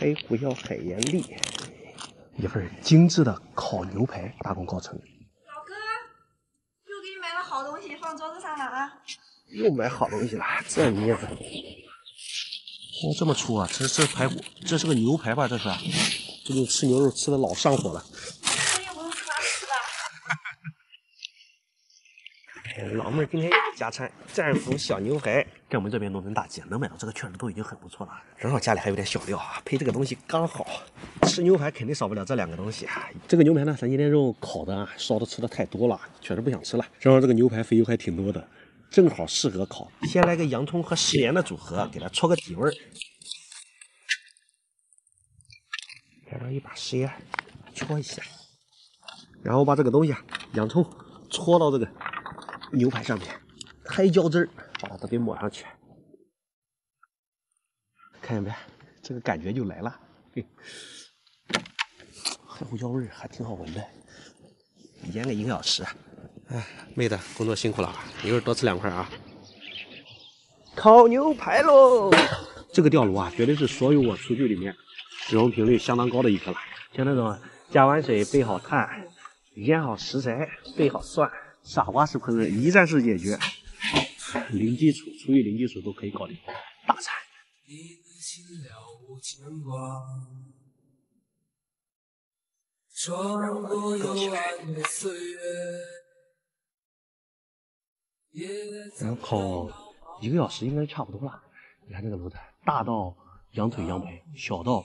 黑胡椒海盐粒，一份精致的烤牛排大功告成。老哥，又给你买了好东西，放桌子上了啊！又买好东西了，这面子。哦，这么粗啊！这是排骨，这是个牛排吧？这是。最近吃牛肉吃的老上火了。这又不是吃吧吃吧。老妹儿今天加餐战斧小牛排，在我们这边农村大街能买到这个确实都已经很不错了。正好家里还有点小料啊，配这个东西刚好。吃牛排肯定少不了这两个东西啊。这个牛排呢，咱今天肉烤的啊，烧的吃的太多了，确实不想吃了。正好这个牛排肥油还挺多的，正好适合烤。先来个洋葱和食盐的组合，给它搓个底味儿。来上一把食盐，搓一下，然后把这个东西啊，洋葱搓到这个牛排上面，黑椒汁儿把它都给抹上去，看见没？这个感觉就来了。嘿，黑胡椒味儿还挺好闻的，腌个1个小时。哎，妹子工作辛苦了啊，一会儿多吃2块啊。烤牛排喽！这个吊炉啊，绝对是所有我厨具里面使用频率相当高的一个了。像那种加完水备好炭，腌好食材备好蒜，傻瓜式烹饪一站式解决，零基础厨艺零基础都可以搞定大餐。然后烤1个小时应该差不多了。你看这个炉子，大到羊腿羊排，小到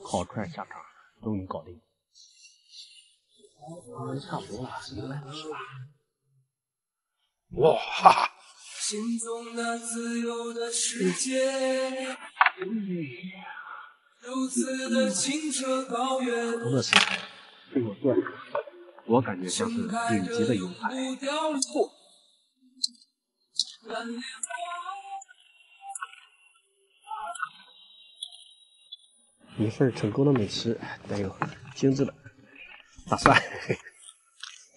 烤串香肠都能搞定。差不多了，100多是吧？哇哈哈！心中那自由的世界，如此的清澈高远。真的是被我做，我感觉像是顶级的牛排。一份成功的美食，带有精致的大蒜、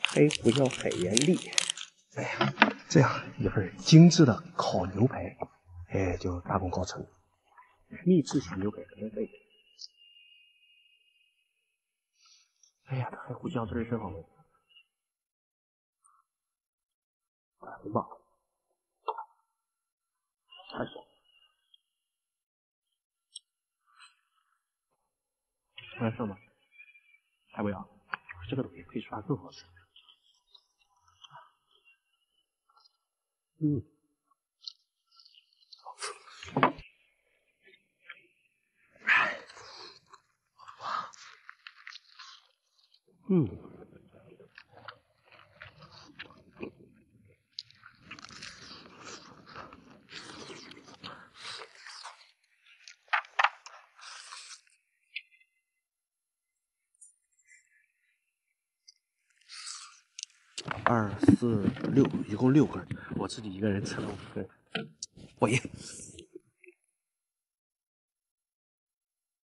黑胡椒海盐粒。哎呀，这样一份精致的烤牛排，哎，就大功告成。秘制小牛排可能可以。哎呀，这黑胡椒汁儿真好闻，很棒。太爽。来上吧，还不要？这个东西配涮更好吃。嗯。嗯。2、4、6，一共6根，我自己一个人吃了5根。我赢。